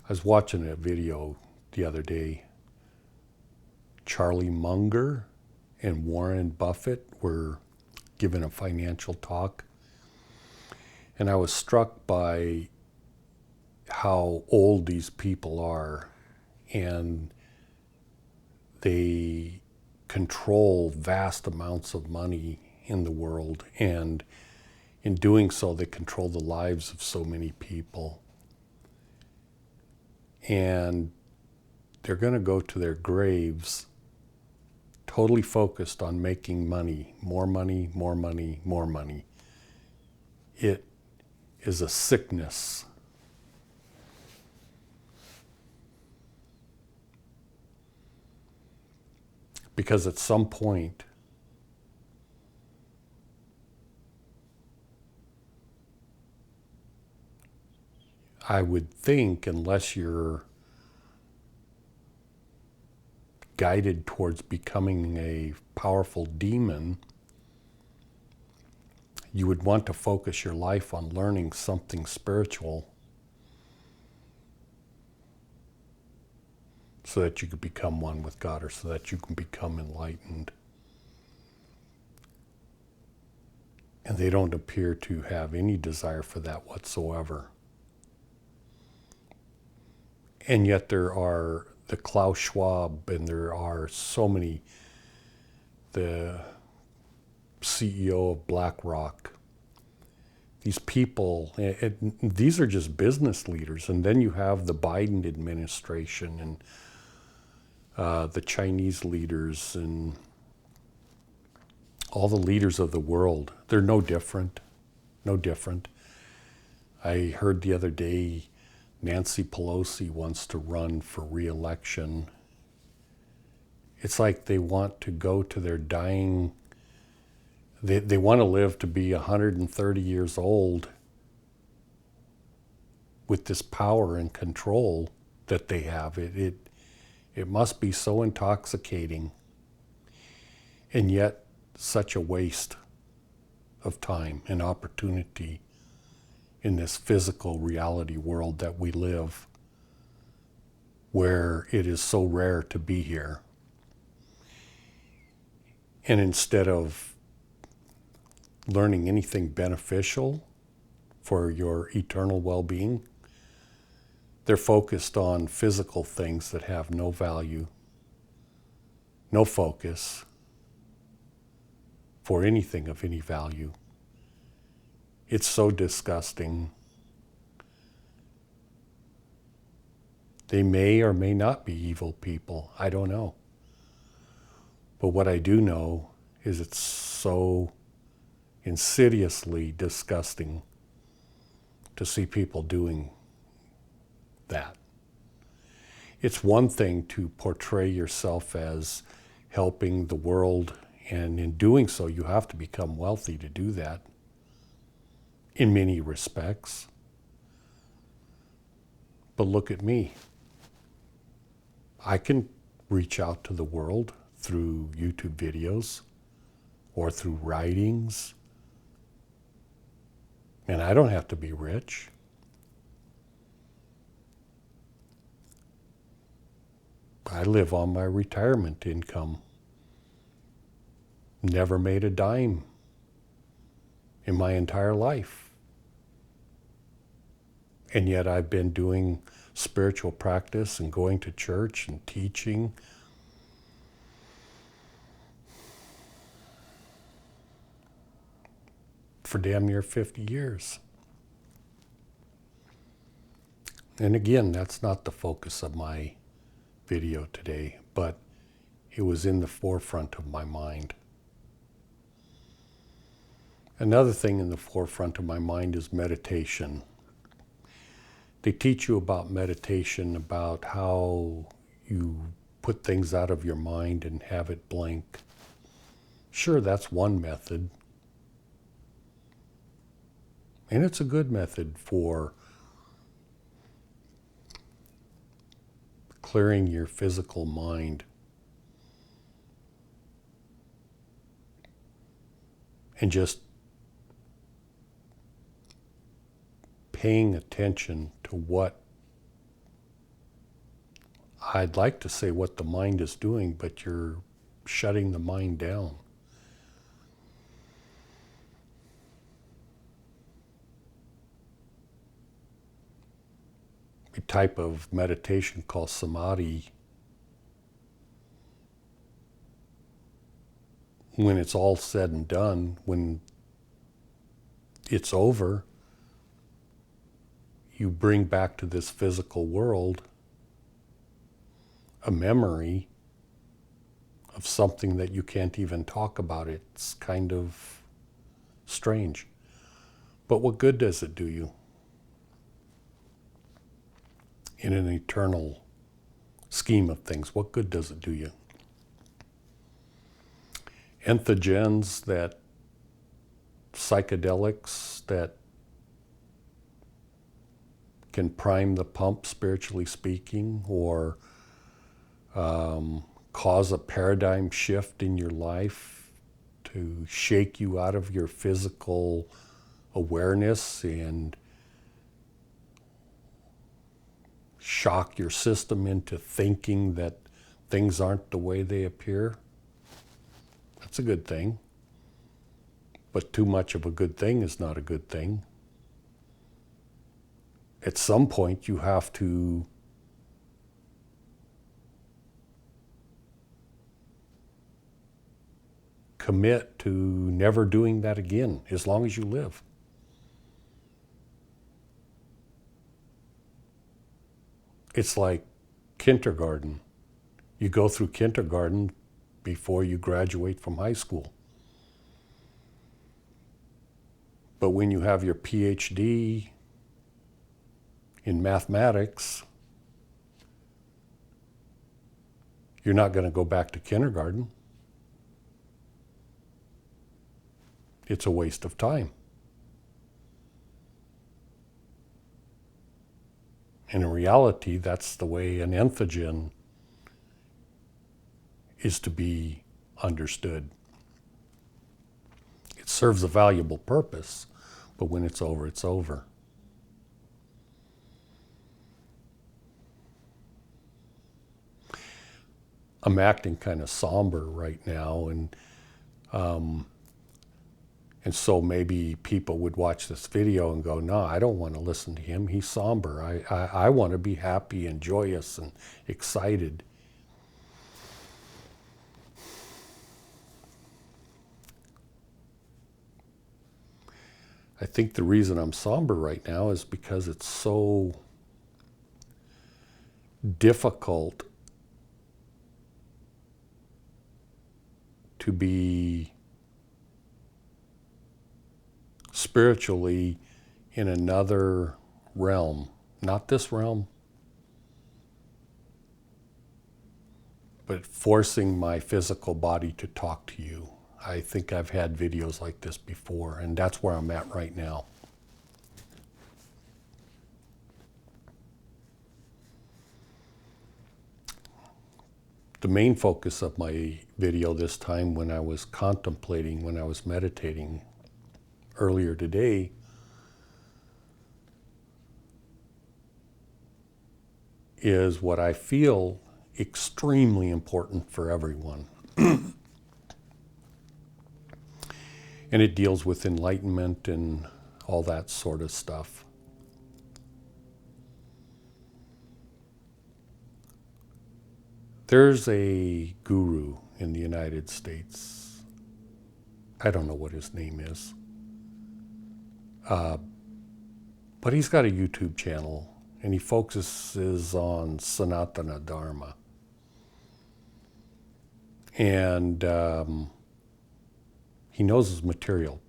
I was watching a video the other day. Charlie Munger and Warren Buffett were giving a financial talk. And I was struck by how old these people are. And they control vast amounts of money in the world. And in doing so, they control the lives of so many people. And they're going to go to their graves totally focused on making money, more money, more money, more money. It is a sickness. Because at some point, I would think, unless you're guided towards becoming a powerful demon, you would want to focus your life on learning something spiritual so that you could become one with God, or so that you can become enlightened. And they don't appear to have any desire for that whatsoever. And yet there are the Klaus Schwab, and there are so many, the CEO of BlackRock. These people, these are just business leaders. And then you have the Biden administration and the Chinese leaders and all the leaders of the world. They're no different, no different. I heard the other day Nancy Pelosi wants to run for re-election. It's like they want to go to their dying, they want to live to be 130 years old with this power and control that they have. It must be so intoxicating, and yet such a waste of time and opportunity in this physical reality world that we live, where it is so rare to be here. And instead of learning anything beneficial for your eternal well-being, they're focused on physical things that have no value, no focus for anything of any value. It's so disgusting. They may or may not be evil people. I don't know. But what I do know is it's so insidiously disgusting to see people doing that. It's one thing to portray yourself as helping the world, and in doing so, you have to become wealthy to do that. In many respects. But look at me. I can reach out to the world through YouTube videos or through writings. And I don't have to be rich. I live on my retirement income. Never made a dime in my entire life. And yet I've been doing spiritual practice and going to church and teaching for damn near 50 years. And again, that's not the focus of my video today, but it was in the forefront of my mind. Another thing in the forefront of my mind is meditation. They teach you about meditation, about how you put things out of your mind and have it blank. Sure, that's one method. And it's a good method for clearing your physical mind and just paying attention to what I'd like to say what the mind is doing, but you're shutting the mind down. A type of meditation called samadhi, when it's all said and done, when it's over, you bring back to this physical world a memory of something that you can't even talk about. It's kind of strange. But what good does it do you in an eternal scheme of things? What good does it do you? Entheogens, that psychedelics that can prime the pump, spiritually speaking, or cause a paradigm shift in your life to shake you out of your physical awareness and shock your system into thinking that things aren't the way they appear. That's a good thing. But too much of a good thing is not a good thing. At some point, you have to commit to never doing that again, as long as you live. It's like kindergarten. You go through kindergarten before you graduate from high school. But when you have your PhD in mathematics, you're not going to go back to kindergarten. It's a waste of time. And in reality, that's the way an entheogen is to be understood. It serves a valuable purpose, but when it's over, it's over. I'm acting kind of somber right now, and so maybe people would watch this video and go, no, I don't want to listen to him. He's somber. I want to be happy and joyous and excited. I think the reason I'm somber right now is because it's so difficult to be spiritually in another realm. Not this realm, but forcing my physical body to talk to you. I think I've had videos like this before, and that's where I'm at right now. The main focus of my video this time, when I was contemplating, when I was meditating earlier today, is what I feel extremely important for everyone. And it deals with enlightenment and all that sort of stuff. There's a guru in the United States. I don't know what his name is. But he's got a YouTube channel, and he focuses on Sanatana Dharma. And he knows his material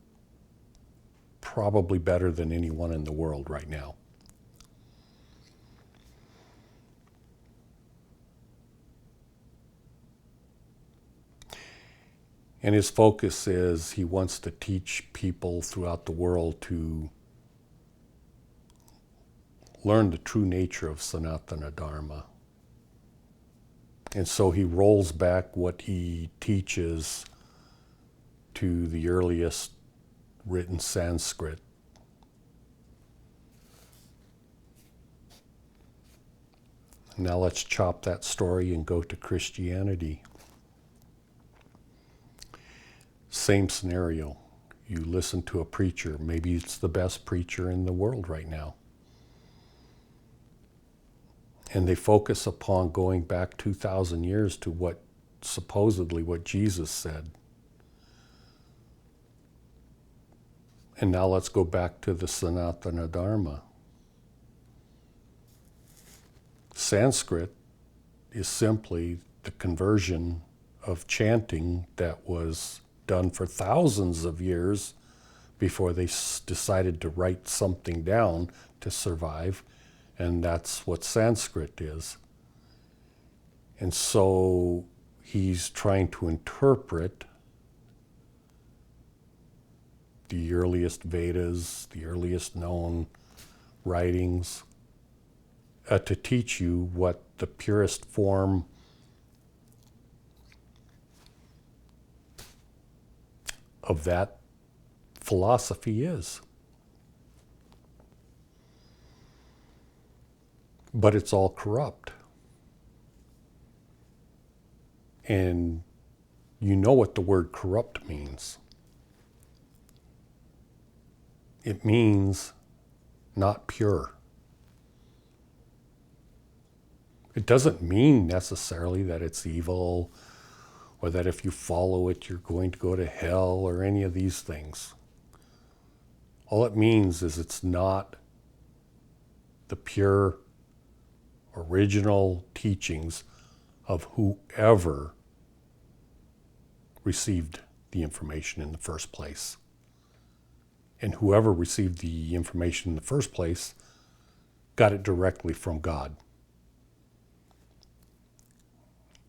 probably better than anyone in the world right now. And his focus is he wants to teach people throughout the world to learn the true nature of Sanatana Dharma. And so he rolls back what he teaches to the earliest written Sanskrit. Now let's chop that story and go to Christianity. Same scenario. You listen to a preacher. Maybe it's the best preacher in the world right now. And they focus upon going back 2,000 years to what Jesus said. And now let's go back to the Sanatana Dharma. Sanskrit is simply the conversion of chanting that was done for thousands of years before they decided to write something down to survive, and that's what Sanskrit is. And so he's trying to interpret the earliest Vedas, the earliest known writings, to teach you what the purest form of that philosophy is. But it's all corrupt. And you know what the word corrupt means. It means not pure. It doesn't mean necessarily that it's evil or that if you follow it you're going to go to hell or any of these things. All it means is it's not the pure original teachings of whoever received the information in the first place. And whoever received the information in the first place got it directly from God.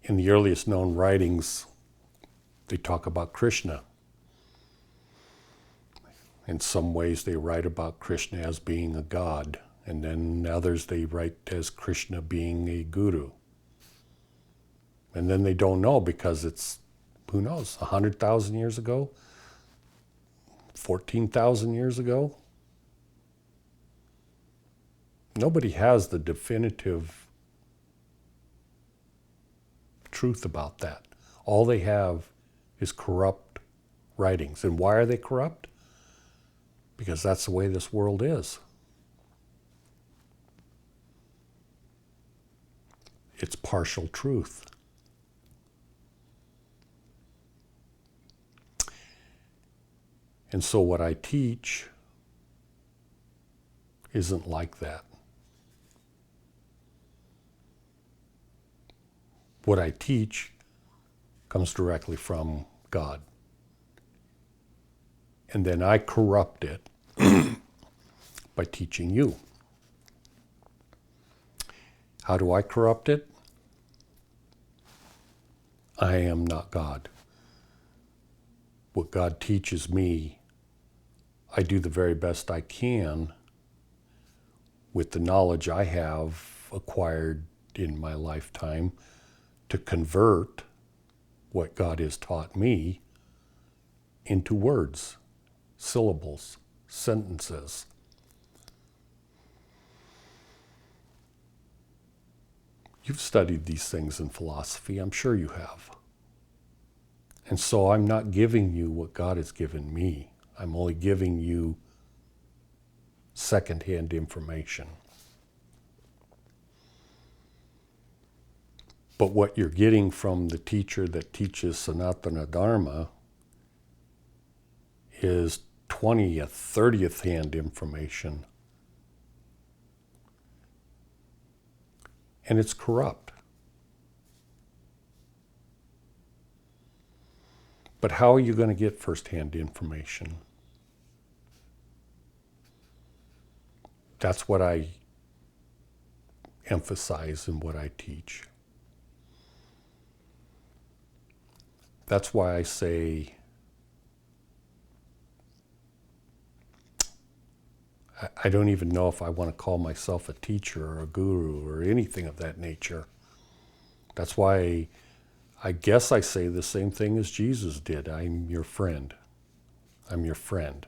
In the earliest known writings, they talk about Krishna. In some ways, they write about Krishna as being a god, and then others they write as Krishna being a guru. And then they don't know because it's, who knows, 100,000 years ago? 14,000 years ago? Nobody has the definitive truth about that. All they have is corrupt writings. And why are they corrupt? Because that's the way this world is. It's partial truth. And so what I teach isn't like that. What I teach comes directly from God. And then I corrupt it by teaching you. How do I corrupt it? I am not God. What God teaches me, I do the very best I can with the knowledge I have acquired in my lifetime to convert what God has taught me into words, syllables, sentences. You've studied these things in philosophy, I'm sure you have. And so I'm not giving you what God has given me. I'm only giving you secondhand information. But what you're getting from the teacher that teaches Sanatana Dharma is 20th, 30th hand information. And it's corrupt. But how are you going to get first-hand information? That's what I emphasize in what I teach. That's why I say I don't even know if I want to call myself a teacher or a guru or anything of that nature. That's why I guess I say the same thing as Jesus did. I'm your friend. I'm your friend.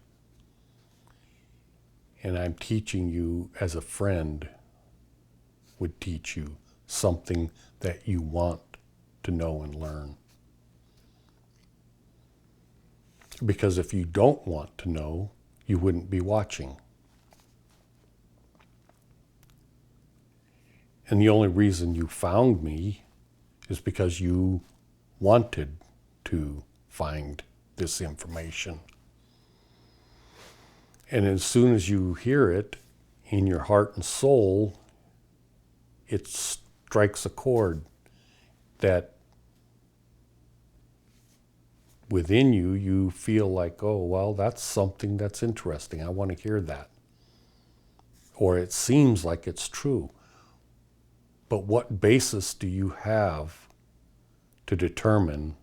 And I'm teaching you as a friend would teach you, something that you want to know and learn. Because if you don't want to know, you wouldn't be watching. And the only reason you found me is because you wanted to find this information. And as soon as you hear it in your heart and soul, it strikes a chord that within you, you feel like, oh, well, that's something that's interesting. I want to hear that. Or it seems like it's true. But what basis do you have to determine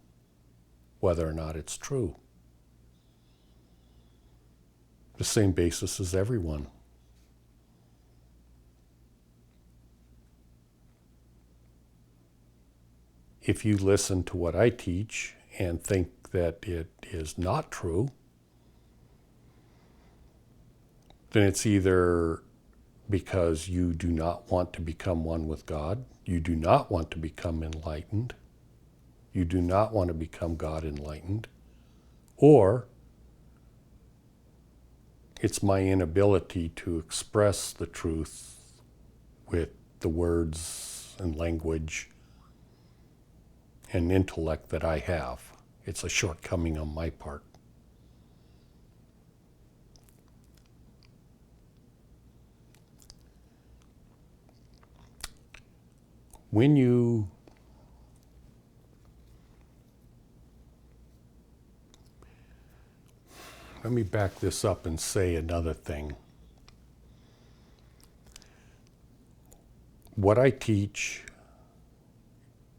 whether or not it's true? The same basis as everyone. If you listen to what I teach and think that it is not true, then it's either because you do not want to become one with God, you do not want to become enlightened, you do not want to become God enlightened, or it's my inability to express the truth with the words and language and intellect that I have. It's a shortcoming on my part. When you let me back this up and say another thing. What I teach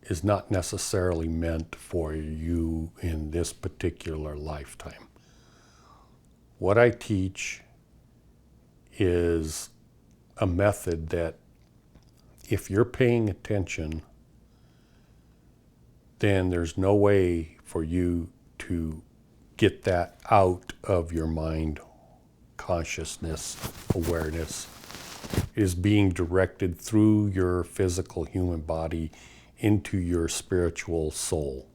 is not necessarily meant for you in this particular lifetime. What I teach is a method that if you're paying attention, then there's no way for you to get that out of your mind. Consciousness, awareness is being directed through your physical human body into your spiritual soul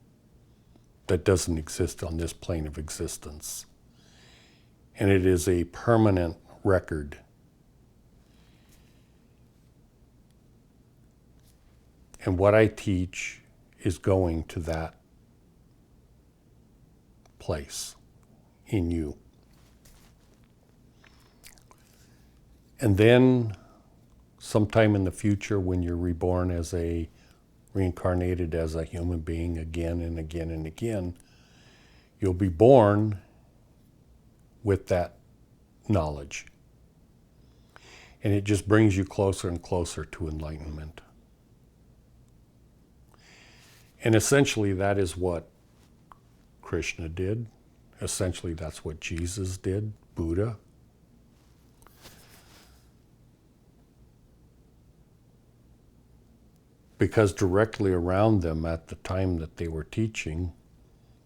that doesn't exist on this plane of existence. And it is a permanent record. And what I teach is going to that place in you. And then sometime in the future, when you're reborn reincarnated as a human being again and again and again, you'll be born with that knowledge. And it just brings you closer and closer to enlightenment. And essentially that is what Krishna did. Essentially that's what Jesus did, Buddha. Because directly around them at the time that they were teaching,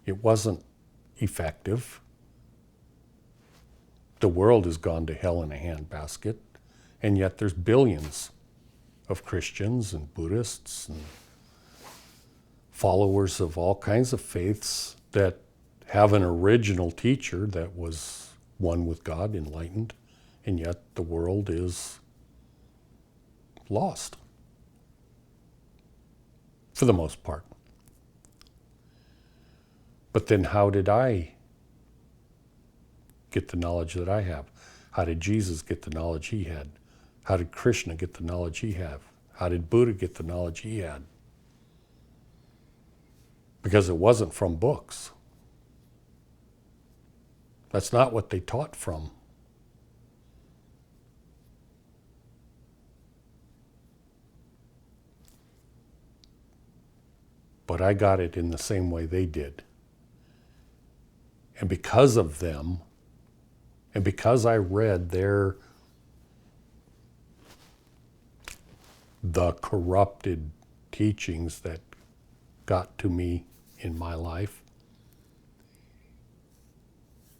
it wasn't effective. The world has gone to hell in a handbasket, and yet there's billions of Christians and Buddhists and followers of all kinds of faiths that have an original teacher that was one with God, enlightened, and yet the world is lost. For the most part. But then how did I get the knowledge that I have? How did Jesus get the knowledge he had? How did Krishna get the knowledge he had? How did Buddha get the knowledge he had? Because it wasn't from books. That's not what they taught from. But I got it in the same way they did. And because of them, and because I read the corrupted teachings that got to me in my life,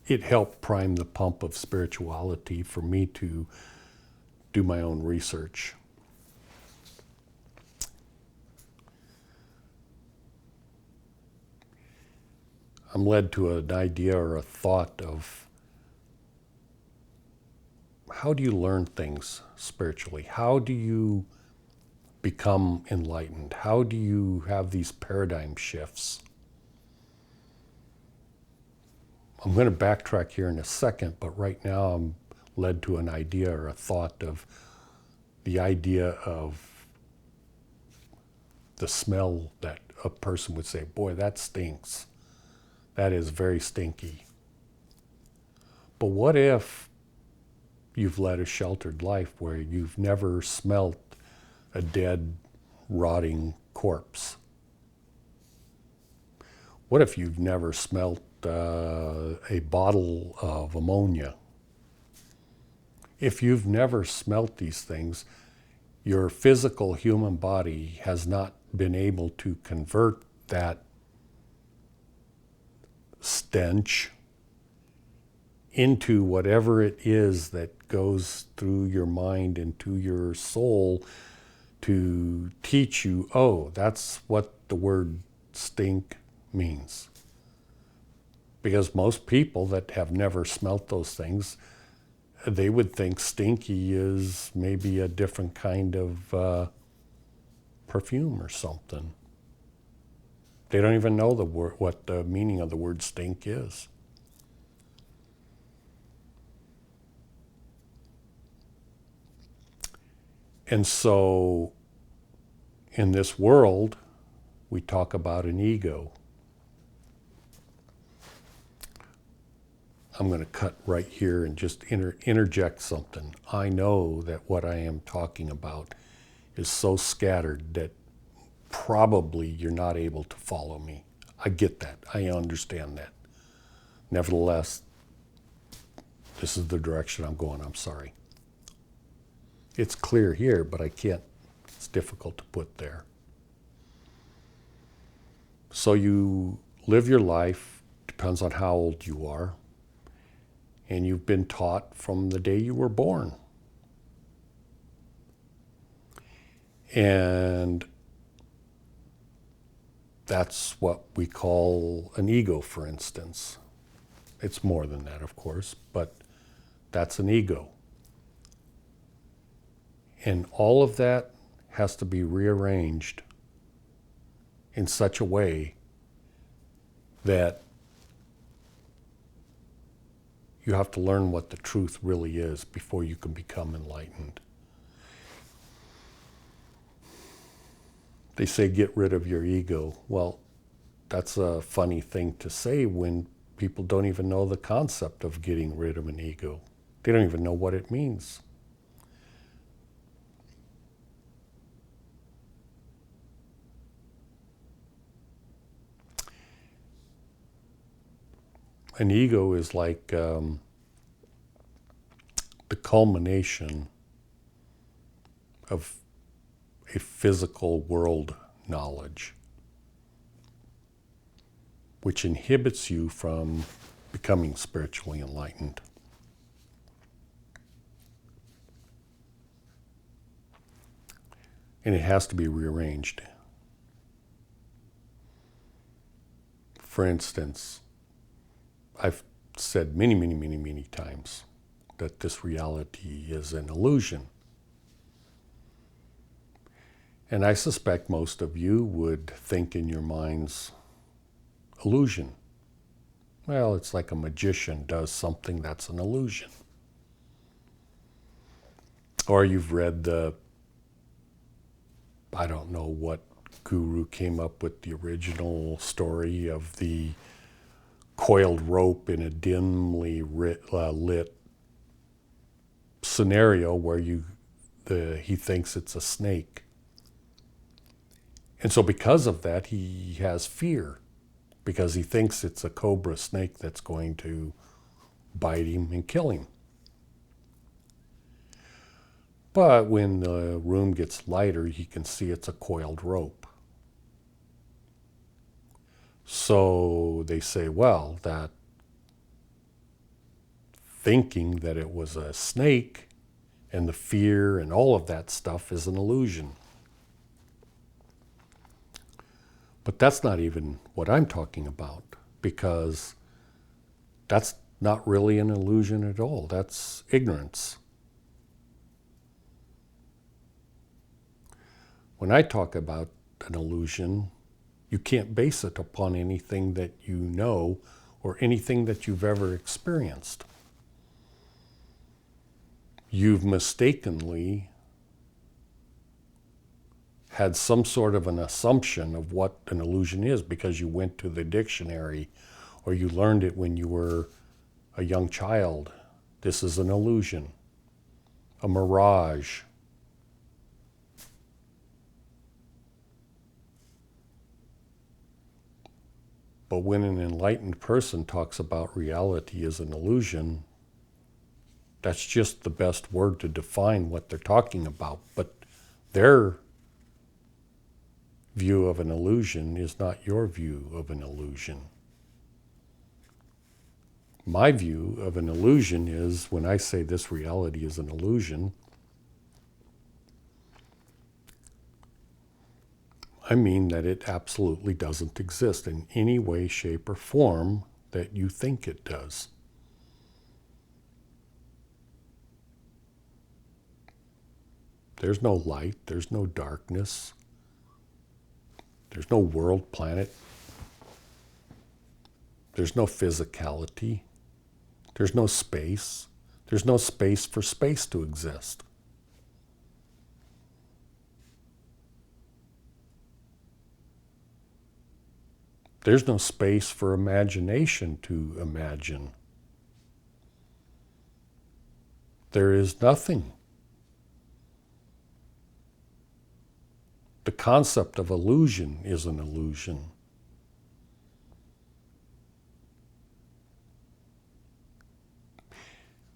it helped prime the pump of spirituality for me to do my own research. I'm led to an idea or a thought of how do you learn things spiritually? How do you become enlightened? How do you have these paradigm shifts? I'm going to backtrack here in a second, but right now I'm led to an idea or a thought of the idea of the smell that a person would say, boy, that stinks. That is very stinky. But what if you've led a sheltered life where you've never smelt a dead, rotting corpse? What if you've never smelt a bottle of ammonia? If you've never smelt these things, your physical human body has not been able to convert that stench into whatever it is that goes through your mind and to your soul to teach you, oh, that's what the word stink means. Because most people that have never smelt those things, they would think stinky is maybe a different kind of perfume or something. They don't even know what the meaning of the word stink is. And so in this world, we talk about an ego. I'm going to cut right here and just interject something. I know that what I am talking about is so scattered that probably you're not able to follow me. I get that. I understand that. Nevertheless, this is the direction I'm going. I'm sorry. It's clear here, but I can't. It's difficult to put there. So you live your life, depends on how old you are, and you've been taught from the day you were born. And that's what we call an ego, for instance. It's more than that, of course, but that's an ego. And all of that has to be rearranged in such a way that you have to learn what the truth really is before you can become enlightened. They say get rid of your ego. Well, that's a funny thing to say when people don't even know the concept of getting rid of an ego. They don't even know what it means. An ego is like the culmination of a physical world knowledge, which inhibits you from becoming spiritually enlightened. And it has to be rearranged. For instance, I've said many times that this reality is an illusion. And I suspect most of you would think in your minds, illusion. Well, it's like a magician does something that's an illusion. Or you've read I don't know what guru came up with the original story of the coiled rope in a dimly lit scenario where he thinks it's a snake. And so because of that, he has fear, because he thinks it's a cobra snake that's going to bite him and kill him. But when the room gets lighter, he can see it's a coiled rope. So they say, well, that thinking that it was a snake and the fear and all of that stuff is an illusion. But that's not even what I'm talking about, because that's not really an illusion at all. That's ignorance. When I talk about an illusion, you can't base it upon anything that you know or anything that you've ever experienced. You've mistakenly had some sort of an assumption of what an illusion is because you went to the dictionary or you learned it when you were a young child. This is an illusion, a mirage. But when an enlightened person talks about reality as an illusion, that's just the best word to define what they're talking about. But their view of an illusion is not your view of an illusion. My view of an illusion is, when I say this reality is an illusion, I mean that it absolutely doesn't exist in any way, shape, or form that you think it does. There's no light, there's no darkness, there's no world, planet, there's no physicality, there's no space for space to exist. There's no space for imagination to imagine. There is nothing. The concept of illusion is an illusion.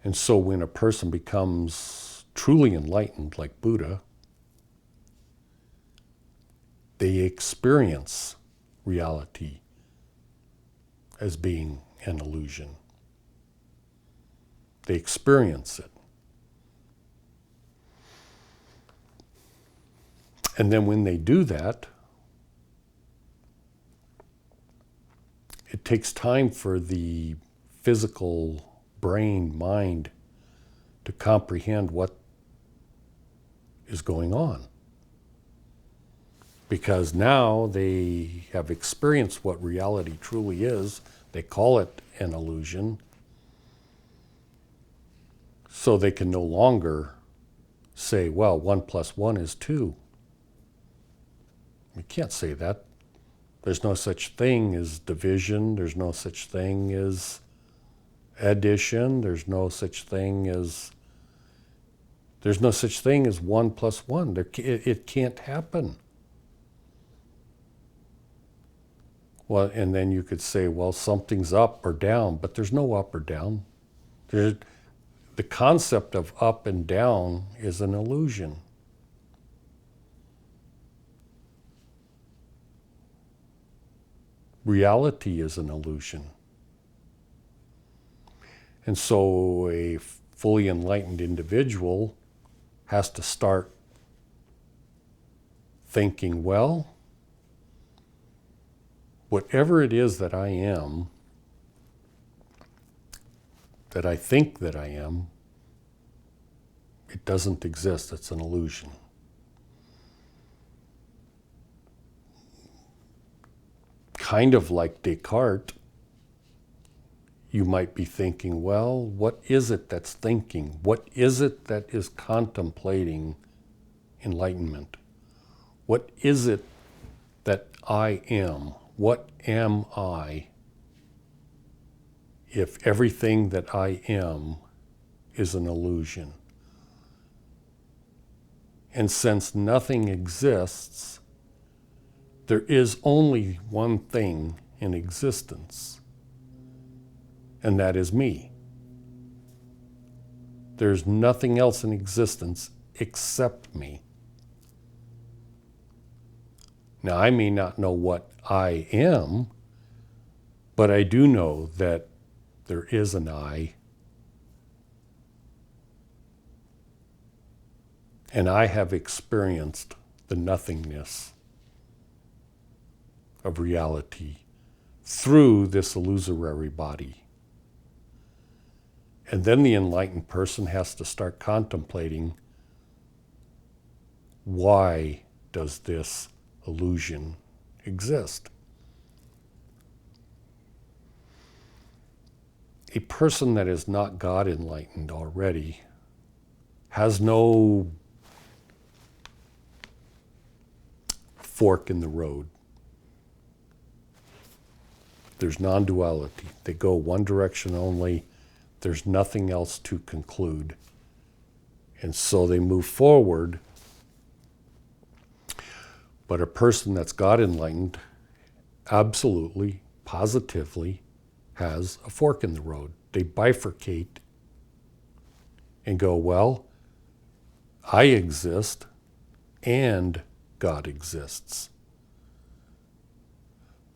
And so when a person becomes truly enlightened, like Buddha, they experience reality as being an illusion. They experience it. And then when they do that, it takes time for the physical brain, mind, to comprehend what is going on. Because now they have experienced what reality truly is. They call it an illusion. So they can no longer say, well, 1 + 1 is 2. You can't say that. There's no such thing as division. There's no such thing as addition. There's no such thing as 1 + 1. It can't happen. Well, and then you could say, well, something's up or down, but there's no up or down. The concept of up and down is an illusion. Reality is an illusion. And so a fully enlightened individual has to start thinking, well, whatever it is that I am, that I think that I am, it doesn't exist. It's an illusion. Kind of like Descartes, you might be thinking, well, what is it that's thinking? What is it that is contemplating enlightenment? What is it that I am? What am I if everything that I am is an illusion? And since nothing exists, there is only one thing in existence, and that is me. There's nothing else in existence except me. Now, I may not know what I am, but I do know that there is an I. And I have experienced the nothingness of reality through this illusory body. And then the enlightened person has to start contemplating, why does this illusion exist? A person that is not God enlightened already has no fork in the road. There's non-duality. They go one direction only. There's nothing else to conclude. And so they move forward. But a person that's God enlightened absolutely, positively has a fork in the road. They bifurcate and go, well, I exist and God exists.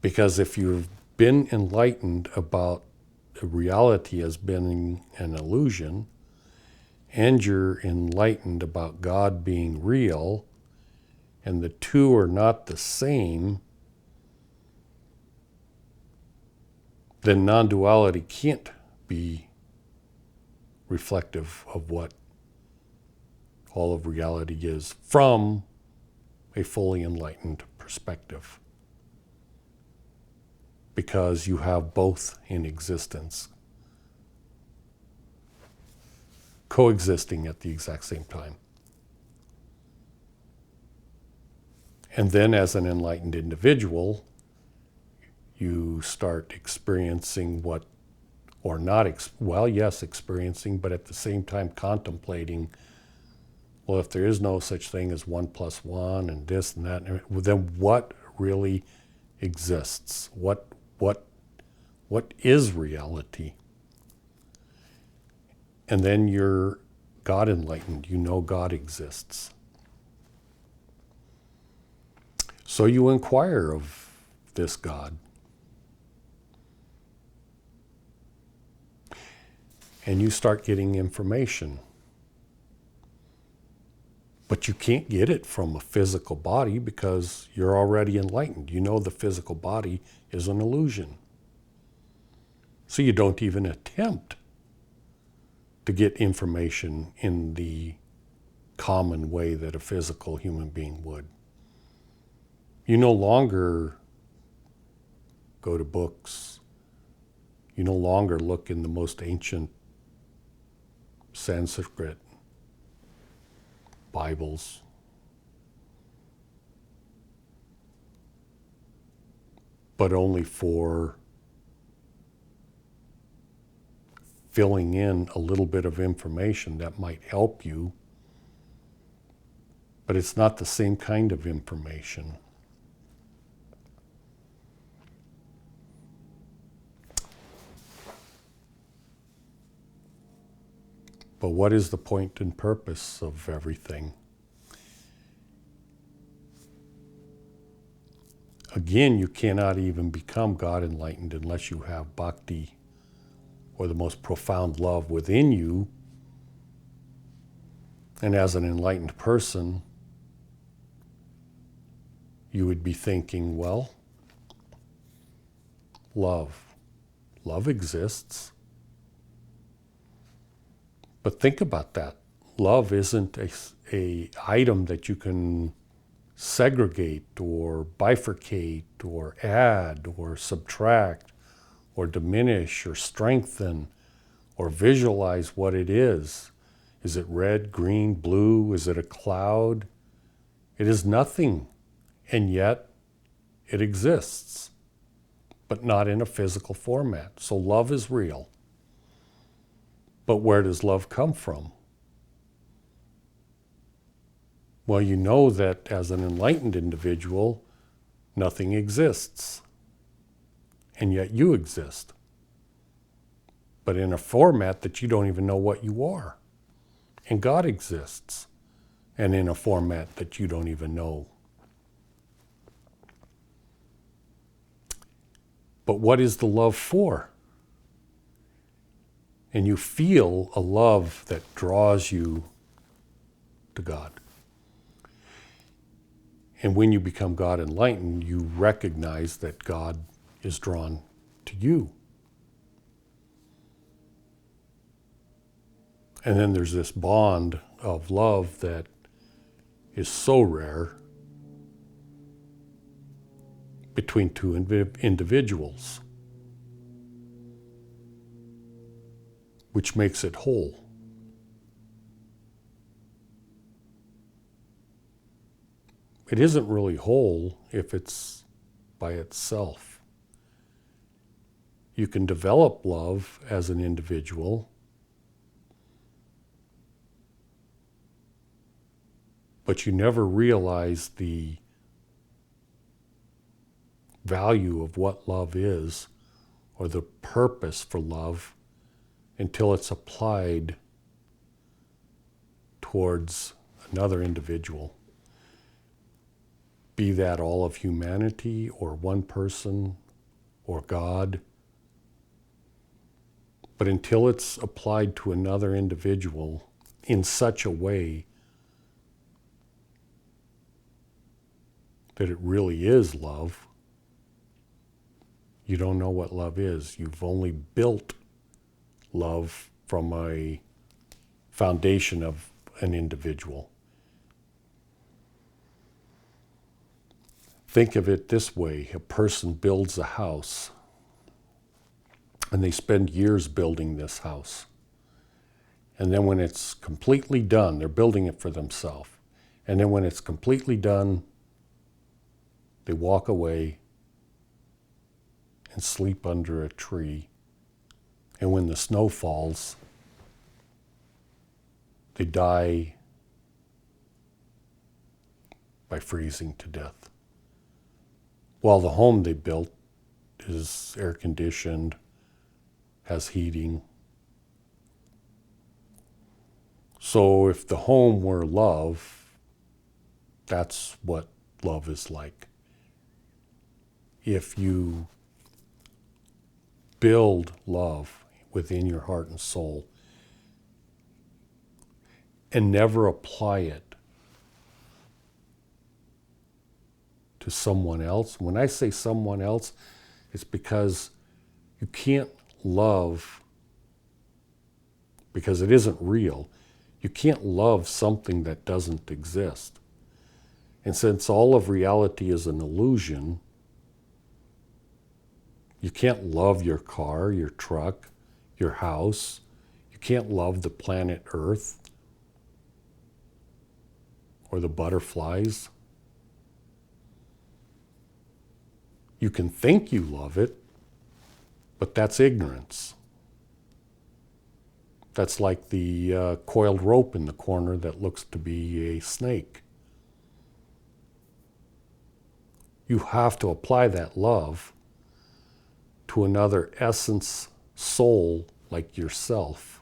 Because if you've been enlightened about reality as being an illusion, and you're enlightened about God being real, and the two are not the same, then non-duality can't be reflective of what all of reality is from a fully enlightened perspective. Because you have both in existence, coexisting at the exact same time. And then as an enlightened individual, you start experiencing what, or not, experiencing, but at the same time contemplating, well, if there is no such thing as 1 + 1 and this and that, then what really exists? What is reality? And then you're God enlightened. You know God exists. So you inquire of this God. And you start getting information. But you can't get it from a physical body because you're already enlightened. You know the physical body is an illusion. So you don't even attempt to get information in the common way that a physical human being would. You no longer go to books. You no longer look in the most ancient Sanskrit Bibles. But only for filling in a little bit of information that might help you, but it's not the same kind of information. But what is the point and purpose of everything? Again, you cannot even become God enlightened unless you have bhakti, or the most profound love within you. And as an enlightened person, you would be thinking, well, love exists. But think about that. Love isn't a item that you can segregate or bifurcate or add or subtract or diminish or strengthen or visualize what it is. Is it red, green, blue? Is it a cloud? It is nothing, and yet it exists, but not in a physical format. So love is real. But where does love come from? Well, you know that as an enlightened individual, nothing exists. And yet you exist. But in a format that you don't even know what you are. And God exists. And in a format that you don't even know. But what is the love for? And you feel a love that draws you to God. And when you become God enlightened, you recognize that God is drawn to you. And then there's this bond of love that is so rare between two individuals, which makes it whole. It isn't really whole if it's by itself. You can develop love as an individual, but you never realize the value of what love is or the purpose for love until it's applied towards another individual. Be that all of humanity or one person or God. But until it's applied to another individual in such a way that it really is love, you don't know what love is. You've only built love from a foundation of an individual. Think of it this way. A person builds a house, and they spend years building this house. And then when it's completely done, they're building it for themselves. And then when it's completely done, they walk away and sleep under a tree. And when the snow falls, they die by freezing to death. While the home they built is air conditioned, has heating. So if the home were love, that's what love is like. If you build love within your heart and soul and never apply it to someone else. When I say someone else, it's because you can't love, because it isn't real, you can't love something that doesn't exist. And since all of reality is an illusion, you can't love your car, your truck, your house. You can't love the planet Earth or the butterflies. You can think you love it, but that's ignorance. That's like the coiled rope in the corner that looks to be a snake. You have to apply that love to another essence, soul like yourself,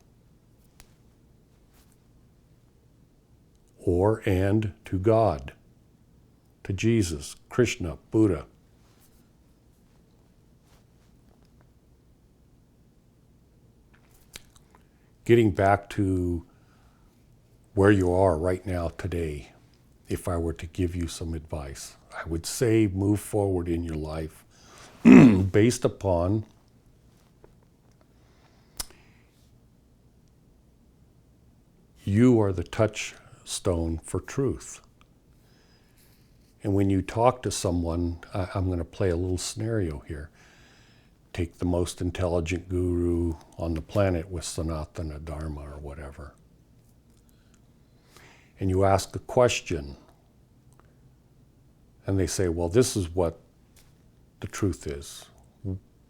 and to God, to Jesus, Krishna, Buddha. Getting back to where you are right now today, if I were to give you some advice, I would say move forward in your life based upon you are the touchstone for truth. And when you talk to someone, I'm going to play a little scenario here. Take the most intelligent guru on the planet with Sanatana Dharma or whatever. And you ask a question. And they say, well, this is what the truth is.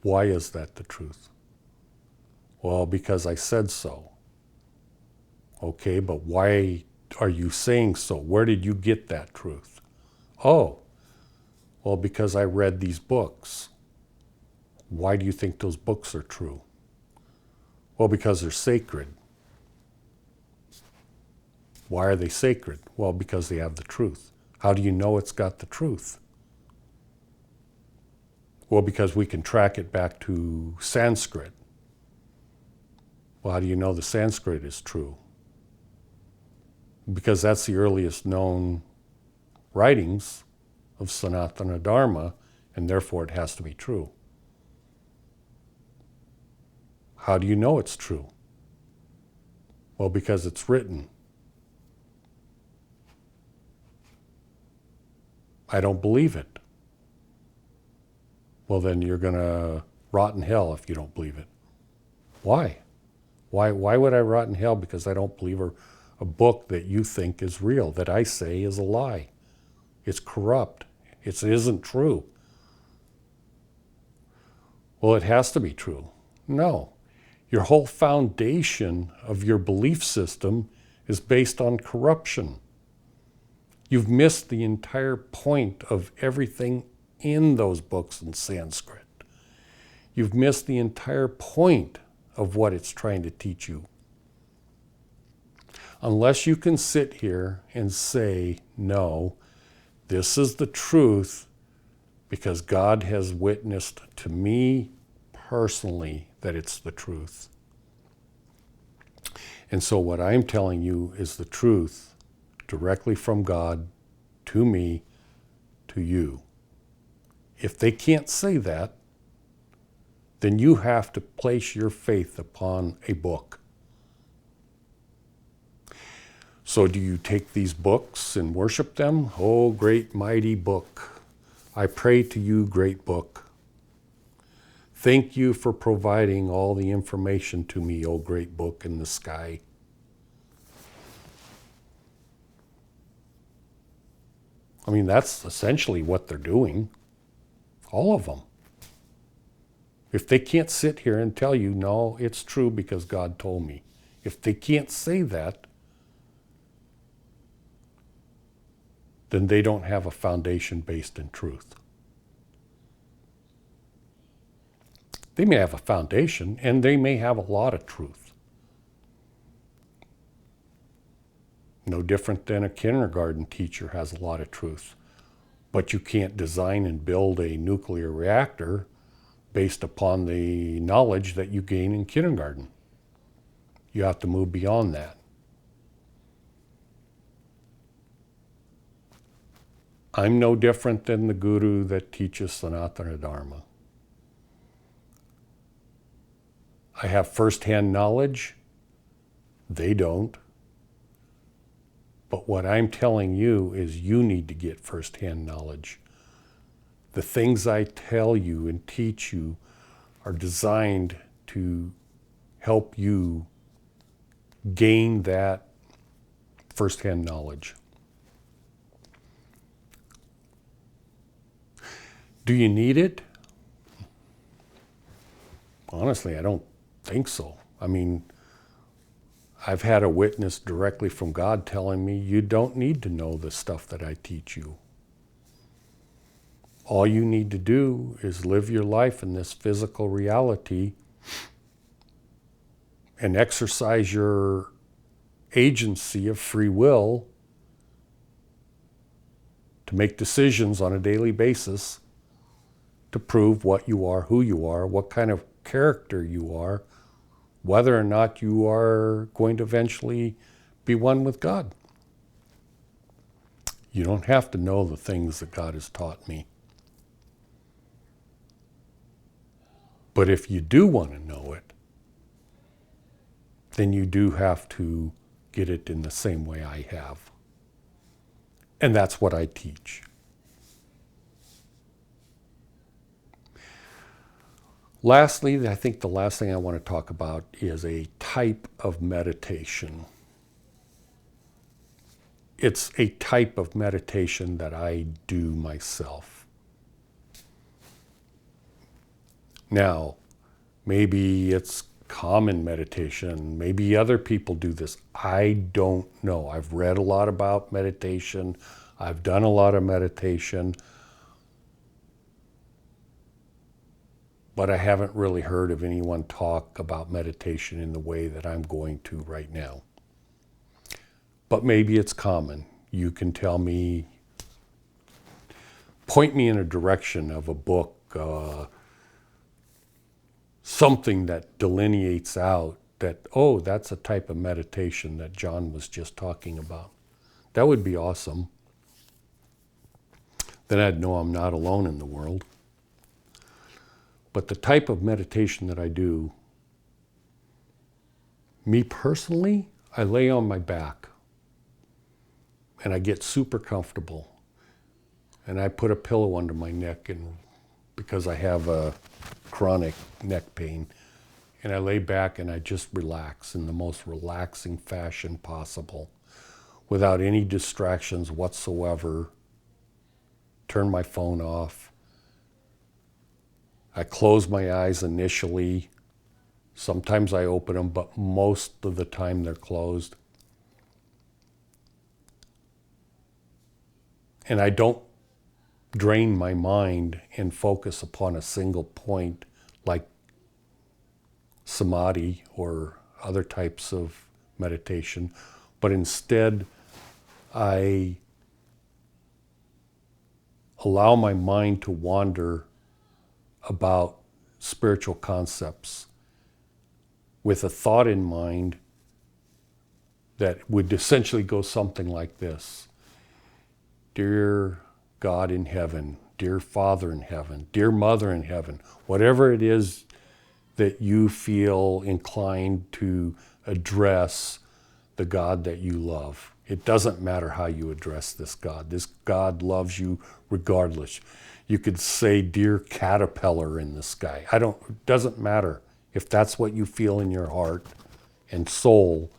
Why is that the truth? Well, because I said so. Okay, but why are you saying so? Where did you get that truth? Oh, well, because I read these books. Why do you think those books are true? Well, because they're sacred. Why are they sacred? Well, because they have the truth. How do you know it's got the truth? Well, because we can track it back to Sanskrit. Well, how do you know the Sanskrit is true? Because that's the earliest known writings of Sanatana Dharma, and therefore it has to be true. How do you know it's true? Well, because it's written. I don't believe it. Well, then you're going to rot in hell if you don't believe it. Why? Why would I rot in hell because I don't believe a book that you think is real, that I say is a lie? It's corrupt. It isn't true. Well, it has to be true. No. Your whole foundation of your belief system is based on corruption. You've missed the entire point of everything in those books in Sanskrit. You've missed the entire point of what it's trying to teach you. Unless you can sit here and say, no, this is the truth because God has witnessed to me personally that it's the truth. And so what I'm telling you is the truth directly from God to me, to you. If they can't say that, then you have to place your faith upon a book. So do you take these books and worship them? Oh, great mighty book. I pray to you, great book. Thank you for providing all the information to me, oh great book in the sky. I mean, that's essentially what they're doing. All of them. If they can't sit here and tell you, no, it's true because God told me. If they can't say that, then they don't have a foundation based in truth. They may have a foundation, and they may have a lot of truth. No different than a kindergarten teacher has a lot of truth. But you can't design and build a nuclear reactor based upon the knowledge that you gain in kindergarten. You have to move beyond that. I'm no different than the guru that teaches Sanatana Dharma. I have first-hand knowledge. They don't. But what I'm telling you is you need to get first-hand knowledge. The things I tell you and teach you are designed to help you gain that first-hand knowledge. Do you need it? Honestly, I don't think so. I mean, I've had a witness directly from God telling me, you don't need to know the stuff that I teach you. All you need to do is live your life in this physical reality and exercise your agency of free will to make decisions on a daily basis to prove what you are, who you are, what kind of character you are, whether or not you are going to eventually be one with God. You don't have to know the things that God has taught me. But if you do want to know it, then you do have to get it in the same way I have. And that's what I teach. Lastly, I think the last thing I want to talk about is a type of meditation. It's a type of meditation that I do myself. Now, maybe it's common meditation. Maybe other people do this. I don't know. I've read a lot about meditation. I've done a lot of meditation. But I haven't really heard of anyone talk about meditation in the way that I'm going to right now. But maybe it's common. You can tell me, point me in a direction of a book, something that delineates out that, oh, that's a type of meditation that John was just talking about. That would be awesome. Then I'd know I'm not alone in the world. But the type of meditation that I do Me personally, I lay on my back and I get super comfortable. And I put a pillow under my neck, and because I have a chronic neck pain, and I lay back and I just relax in the most relaxing fashion possible without any distractions whatsoever. Turn my phone off. I close my eyes initially. Sometimes I open them, but most of the time they're closed. And I don't drain my mind and focus upon a single point like samadhi or other types of meditation, but instead I allow my mind to wander about spiritual concepts with a thought in mind that would essentially go something like this. Dear God in heaven, dear Father in heaven, dear Mother in heaven, whatever it is that you feel inclined to address the God that you love. It doesn't matter how you address this God. This God loves you regardless. You could say, dear caterpillar in the sky. It doesn't matter. If that's what you feel in your heart and soul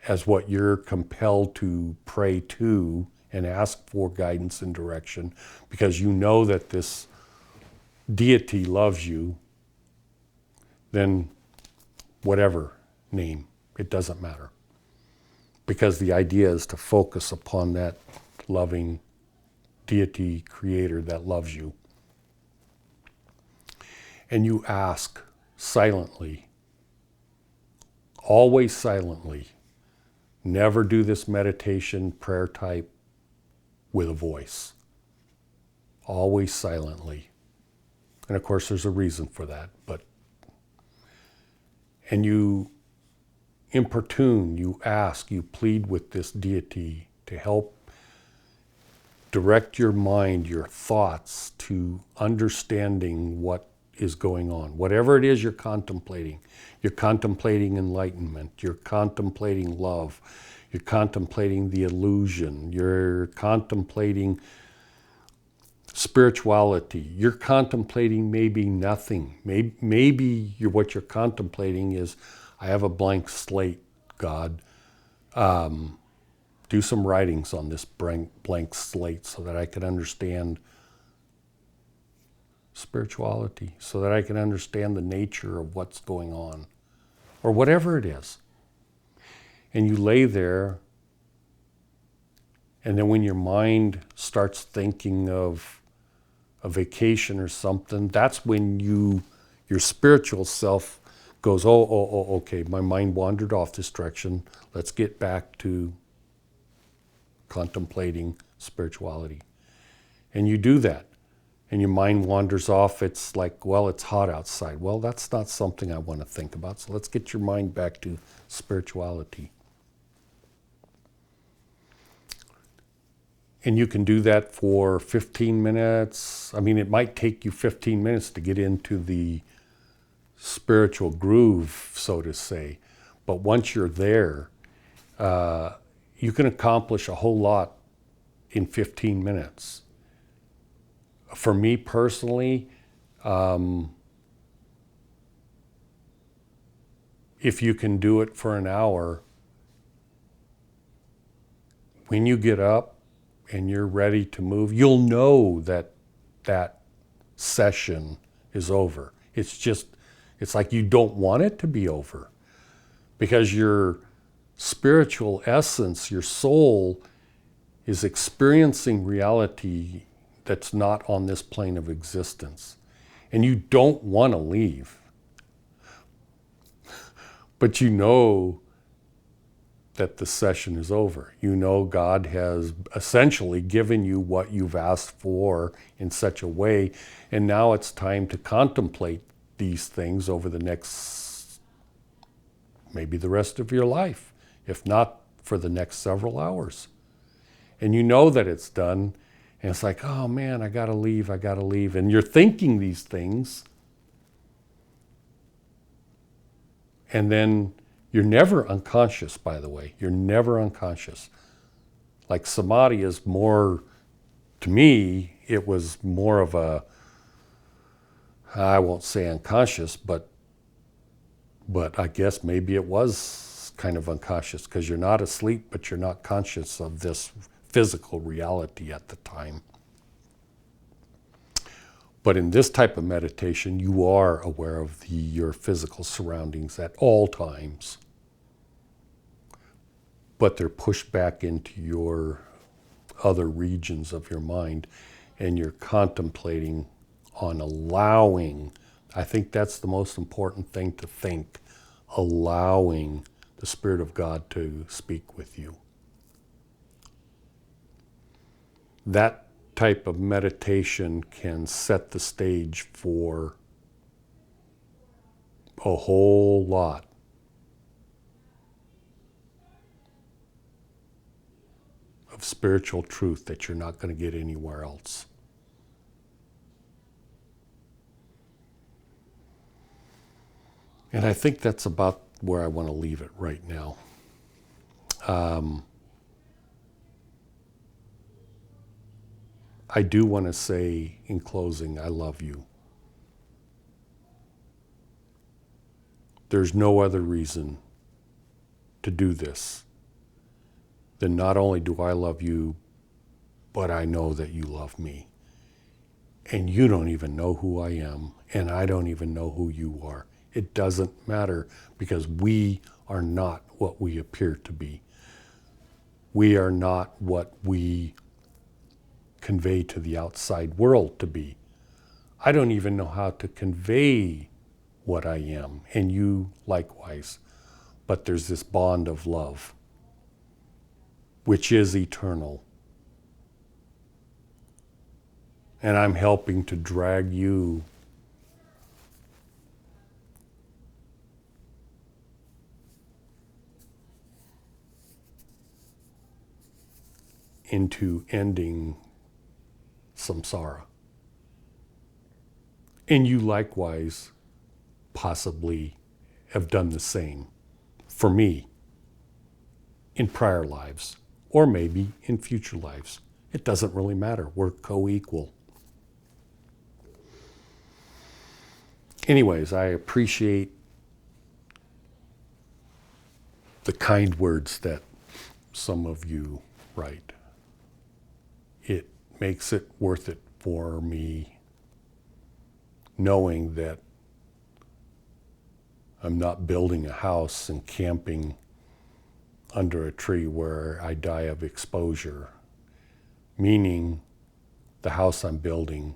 as what you're compelled to pray to and ask for guidance and direction, because you know that this deity loves you, then whatever name, it doesn't matter. Because the idea is to focus upon that loving deity creator that loves you. And you ask silently, always silently. Never do this meditation prayer type with a voice. Always silently. And of course there's a reason for that, and you importune, you ask, you plead with this deity to help direct your mind, your thoughts to understanding what is going on. Whatever it is you're contemplating enlightenment, you're contemplating love, you're contemplating the illusion, you're contemplating spirituality, you're contemplating maybe nothing. Maybe what you're contemplating is, I have a blank slate, God. Do some writings on this blank slate so that I can understand spirituality, so that I can understand the nature of what's going on, or whatever it is. And you lay there, and then when your mind starts thinking of a vacation or something, that's when your spiritual self goes, okay, my mind wandered off this direction. Let's get back to contemplating spirituality. And you do that. And your mind wanders off. It's like, well, it's hot outside. Well, that's not something I want to think about. So let's get your mind back to spirituality. And you can do that for 15 minutes. I mean, it might take you 15 minutes to get into the spiritual groove, so to say. But once you're there, you can accomplish a whole lot in 15 minutes. For me personally, if you can do it for an hour, when you get up and you're ready to move, you'll know that that session is over. It's like you don't want it to be over, because your spiritual essence, your soul, is experiencing reality that's not on this plane of existence. And you don't want to leave. But you know that the session is over. You know God has essentially given you what you've asked for in such a way, and now it's time to contemplate these things over the next, maybe the rest of your life, if not for the next several hours. And you know that it's done, and it's like, oh man, I gotta leave. And you're thinking these things, And then you're never unconscious, by the way. You're never unconscious. Like samadhi is more, to me, it was more of a, I won't say unconscious, but I guess maybe it was kind of unconscious, because you're not asleep, but you're not conscious of this physical reality at the time. But in this type of meditation, you are aware of your physical surroundings at all times. But they're pushed back into your other regions of your mind, and you're contemplating on allowing. I think that's the most important thing to think, allowing the Spirit of God to speak with you. That type of meditation can set the stage for a whole lot of spiritual truth that you're not going to get anywhere else. And I think that's about where I want to leave it right now. I do want to say in closing, I love you. There's no other reason to do this than not only do I love you, but I know that you love me. And you don't even know who I am, and I don't even know who you are. It doesn't matter, because we are not what we appear to be. We are not what we convey to the outside world to be. I don't even know how to convey what I am, and you likewise. But there's this bond of love, which is eternal. And I'm helping to drag you into ending samsara. And you likewise possibly have done the same for me in prior lives, or maybe in future lives. It doesn't really matter. We're co-equal. Anyways, I appreciate the kind words that some of you write. It makes it worth it for me knowing that I'm not building a house and camping under a tree where I die of exposure, meaning the house I'm building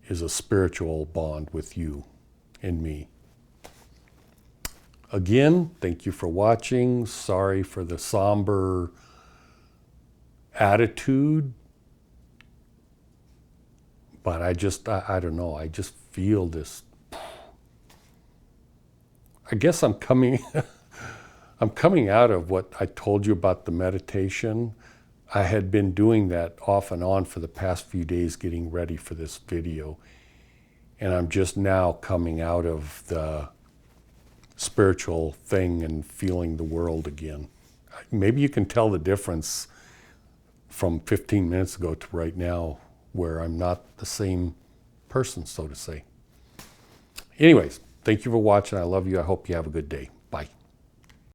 is a spiritual bond with you and me. Again, thank you for watching. Sorry for the somber attitude, but I don't know, I just feel this. I guess I'm coming out of what I told you about the meditation. I had been doing that off and on for the past few days getting ready for this video. And I'm just now coming out of the spiritual thing and feeling the world again. Maybe you can tell the difference from 15 minutes ago to right now, where I'm not the same person, so to say. Anyways, thank you for watching. I love you. I hope you have a good day. Bye.